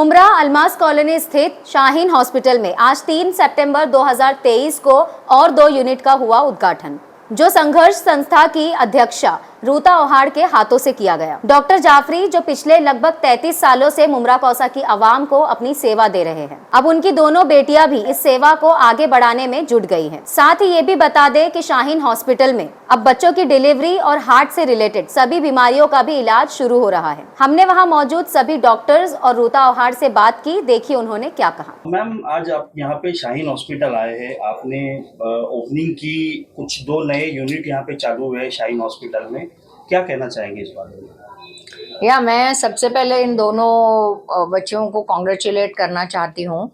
Mumbra Almas colony स्थित Shaheen hospital में आज 3 सितंबर 2023 को और 2 यूनिट का हुआ उद्घाटन, जो संघर्ष संस्था की अध्यक्षा रूता ओहाड़ के हाथों से किया गया। डॉक्टर जाफरी, जो पिछले लगभग 33 सालों से मुमरा कौसा की आवाम को अपनी सेवा दे रहे हैं, अब उनकी दोनों बेटियां भी इस सेवा को आगे बढ़ाने में जुट गई हैं। साथ ही ये भी बता दें कि शाहीन हॉस्पिटल में अब बच्चों की डिलीवरी और हार्ट से रिलेटेड सभी बीमारियों का भी इलाज शुरू हो रहा है। हमने वहाँ मौजूद सभी डॉक्टर्स और रूता ओहाड़ से बात की, देखिए उन्होंने क्या कहा। मैम, आज आप यहाँ पे शाहीन हॉस्पिटल आए हैं, आपने ओपनिंग की, कुछ 2 नए यूनिट यहाँ पे चालू हुए शाहीन हॉस्पिटल में, क्या कहना चाहेंगे इस बारे में? मैं सबसे पहले इन दोनों बच्चों को कॉन्ग्रेचुलेट करना चाहती हूँ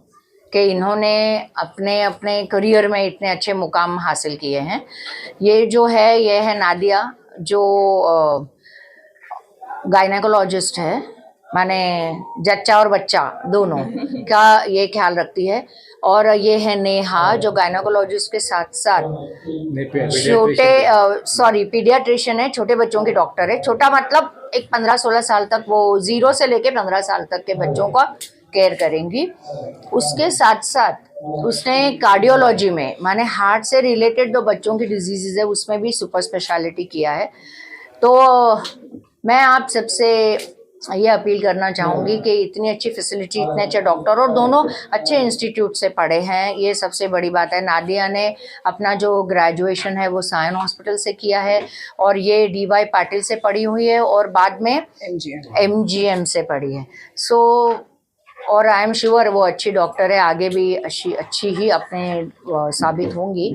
कि इन्होंने अपने अपने करियर में इतने अच्छे मुकाम हासिल किए हैं। ये है नादिया, जो गायनेकोलॉजिस्ट है, माने जच्चा और बच्चा दोनों का ये ख्याल रखती है। और ये है नेहा, जो गायनेकोलॉजिस्ट के साथ साथ पीडियाट्रिशियन है, छोटे बच्चों की डॉक्टर है। छोटा मतलब एक 15-16 साल तक, वो 0 से लेके 15 साल तक के बच्चों का केयर करेंगी। उसके साथ साथ उसने कार्डियोलॉजी में, माने हार्ट से रिलेटेड जो बच्चों की डिजीजेज है, उसमें भी सुपर स्पेशलिटी किया है। तो मैं आप सबसे ये अपील करना चाहूँगी कि इतनी अच्छी फैसिलिटी, इतने अच्छे डॉक्टर, और दोनों अच्छे इंस्टीट्यूट से पढ़े हैं, ये सबसे बड़ी बात है। नादिया ने अपना जो ग्रेजुएशन है वो शाहीन हॉस्पिटल से किया है, और ये DY पाटिल से पढ़ी हुई है, और बाद में MGM से पढ़ी है। और आई एम श्योर वो अच्छी डॉक्टर है, आगे भी अच्छी ही अपने साबित होंगी।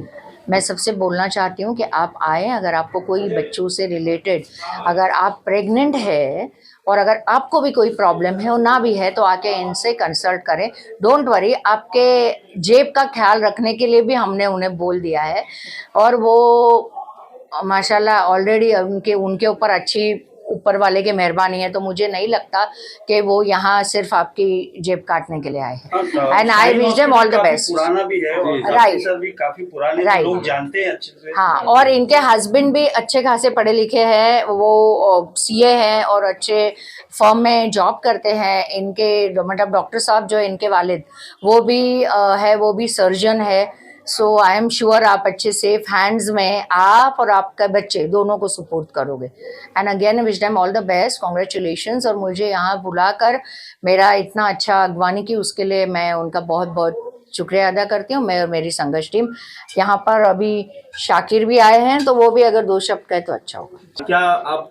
मैं सबसे बोलना चाहती हूँ कि आप आए, अगर आपको कोई बच्चों से रिलेटेड, अगर आप प्रेग्नेंट है और अगर आपको भी कोई प्रॉब्लम है और ना भी है, तो आके इनसे कंसल्ट करें। डोंट वरी, आपके जेब का ख्याल रखने के लिए भी हमने उन्हें बोल दिया है, और वो माशाल्लाह ऑलरेडी उनके ऊपर अच्छी ऊपर वाले की मेहरबानी है। तो मुझे नहीं लगता कि वो यहाँ सिर्फ आपकी जेब काटने के लिए आए हैं। And I wish them all the best. पुराना भी है और राइट, भी काफी पुराने, लोग जानते हैं अच्छे से। हाँ, और इनके हस्बैंड भी अच्छे खासे पढ़े लिखे हैं, वो CA हैं और अच्छे फर्म में जॉब करते हैं। इनके मतलब डॉक्टर साहब जो है, इनके वालिद, वो भी सर्जन है। सो आई एम श्योर आप अच्छे सेफ हैंड्स में, आप और आपका बच्चे दोनों को सपोर्ट करोगे। And again wish them all the best, congratulations. और मुझे यहाँ बुलाकर मेरा इतना अच्छा अगवानी की, उसके लिए मैं उनका बहुत बहुत शुक्रिया अदा करती हूँ। मैं और मेरी संघर्ष टीम यहाँ पर, अभी शाकिर भी आए हैं, तो वो भी अगर 2 शब्द कहे तो अच्छा होगा। क्या आप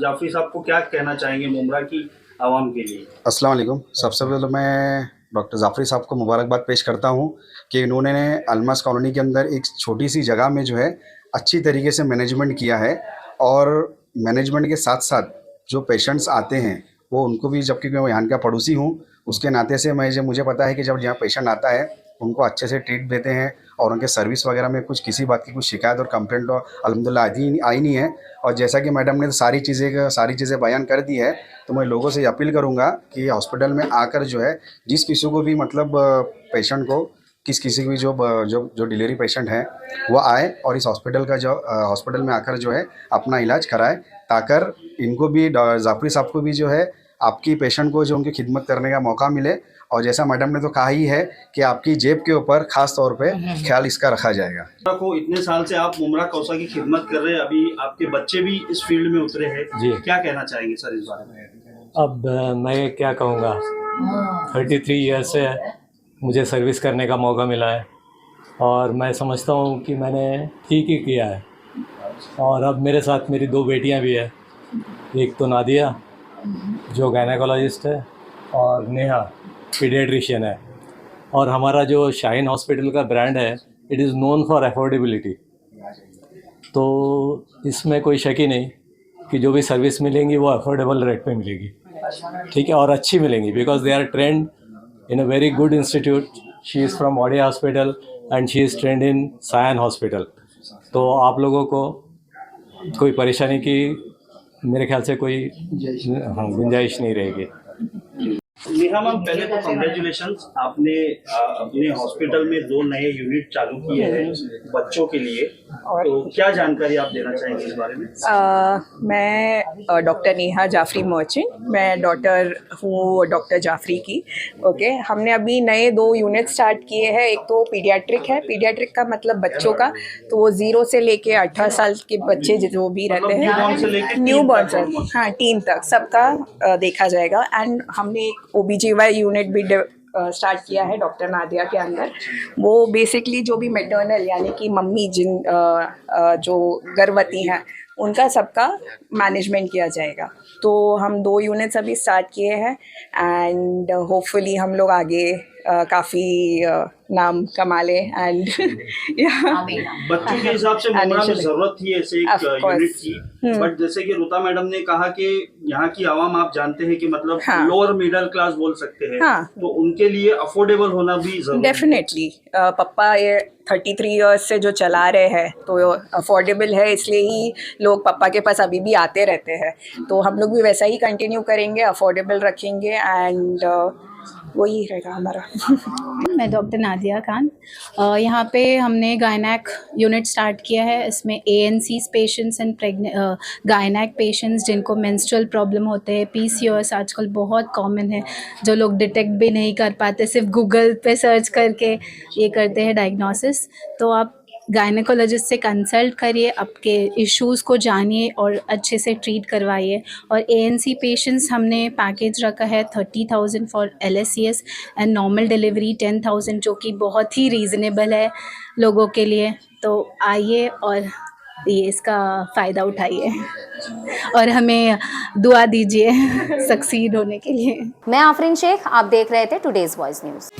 जाफरी साहब को क्या कहना चाहेंगे मुमरा की आवाम के लिए? अस्सलाम वालेकुम। सबसे पहले मैं डॉक्टर जाफरी साहब को मुबारकबाद पेश करता हूँ कि इन्होंने अलमास कॉलोनी के अंदर एक छोटी सी जगह में जो है अच्छी तरीके से मैनेजमेंट किया है, और मैनेजमेंट के साथ साथ जो पेशेंट्स आते हैं वो उनको भी, जबकि मैं यहाँ का पड़ोसी हूँ, उसके नाते से मुझे पता है कि जब यहाँ पेशेंट आता है उनको अच्छे से ट्रीट देते हैं, और उनके सर्विस वगैरह में किसी बात की कुछ शिकायत और कंप्लेंट तो अल्हम्दुलिल्लाह आई नहीं है। और जैसा कि मैडम ने सारी चीज़ें बयान कर दी है, तो मैं लोगों से अपील करूँगा कि हॉस्पिटल में आकर जो है, जिस किसी को भी मतलब पेशेंट को, किसी को भी जो डिलीवरी पेशेंट है वो आए और इस हॉस्पिटल में आकर जो है अपना इलाज कराए, ताकि इनको भी, जाफरी साहब को भी जो है आपकी पेशेंट को जो उनकी खिदमत करने का मौका मिले। और जैसा मैडम ने तो कहा ही है कि आपकी जेब के ऊपर खास तौर पे ख्याल इसका रखा जाएगा। को इतने साल से आप मुमरा कौसा की खिदमत कर रहे हैं, अभी आपके बच्चे भी इस फील्ड में उतरे हैं, क्या कहना चाहेंगे सर इस बारे में? अब मैं क्या कहूँगा, 33 ईयर्स से मुझे सर्विस करने का मौका मिला है, और मैं समझता हूँ कि मैंने ठीक ही किया है। और अब मेरे साथ मेरी 2 बेटियाँ भी है, एक तो नादिया जो गायनेकोलॉजिस्ट है, और नेहा पीडियाट्रिशियन है। और हमारा जो शाहीन हॉस्पिटल का ब्रांड है, it is known for affordability. तो इसमें कोई शक ही नहीं कि जो भी सर्विस मिलेंगी वो अफोर्डेबल रेट पे मिलेगी, ठीक है, और अच्छी मिलेंगी, because they are trained in a very good institute. She is from ऑडिया hospital and she is trained in Shaheen hospital. तो आप लोगों को कोई परेशानी की मेरे ख्याल से कोई गुंजाइश नहीं रहेगी। नेहा मैम, पहले तो कॉन्ग्रेचुलेशन, आपने अपने हॉस्पिटल में 2 नए यूनिट चालू किए हैं बच्चों के लिए, तो क्या जानकारी आप देना चाहेंगे इस बारे में? मैं डॉक्टर नेहा जाफरी मर्चेंट, मैं डॉटर हूँ डॉक्टर जाफरी की। ओके, हमने अभी नए 2 यूनिट स्टार्ट किए हैं। एक तो पीडियाट्रिक है, पीडियाट्रिक का मतलब बच्चों का, तो वो 0 से लेके 18 साल के बच्चे जो भी रहते हैं, न्यू बॉर्न से हाँ टीन तक सबका देखा जाएगा। एंड हमने एक OBGY यूनिट भी स्टार्ट किया है डॉक्टर नादिया के अंदर। वो बेसिकली जो भी मैटरनल यानी कि मम्मी जो गर्भवती हैं उनका सबका मैनेजमेंट किया जाएगा। तो हम 2 यूनिट्स अभी स्टार्ट किए हैं एंड होपफुली हम लोग आगे काफ़ी नाम कमा लें एंड बच्चों के हिसाब से मुंब्रा में जरूरत थी ऐसे एक यूनिट की, बट जैसे कि रुता मैडम ने कहा कि यहाँ की आवाम आप जानते हैं कि मतलब लोअर मिडिल क्लास बोल सकते हैं, तो उनके लिए अफोर्डेबल होना भी जरूरी है। डेफिनेटली पप्पा ये 33 इयर्स से जो चला रहे हैं तो अफोर्डेबल है, इसलिए ही लोग पप्पा के पास अभी भी आते रहते हैं। तो हम लोग भी वैसा ही कंटिन्यू करेंगे, अफोर्डेबल रखेंगे एंड वही रहेगा हमारा। मैं डॉक्टर नादिया खान, यहाँ पे हमने गायनैक यूनिट स्टार्ट किया है। इसमें ANCs पेशेंट्स एंड गायनैक पेशेंट्स जिनको मेंस्ट्रुअल प्रॉब्लम होते हैं, PCOS आजकल बहुत कॉमन है, जो लोग डिटेक्ट भी नहीं कर पाते, सिर्फ गूगल पे सर्च करके ये करते हैं डायग्नोसिस। तो आप गायनेकोलॉजिस्ट से कंसल्ट करिए, आपके इश्यूज़ को जानिए और अच्छे से ट्रीट करवाइए। और ANC पेशेंट्स हमने पैकेज रखा है 30,000 for LSCS and normal delivery 10,000, जो कि बहुत ही रीज़नेबल है लोगों के लिए। तो आइए और ये इसका फ़ायदा उठाइए और हमें दुआ दीजिए सक्सीड होने के लिए। मैं आफरीन शेख, आप देख रहे थे टुडेज़ वॉइस न्यूज़।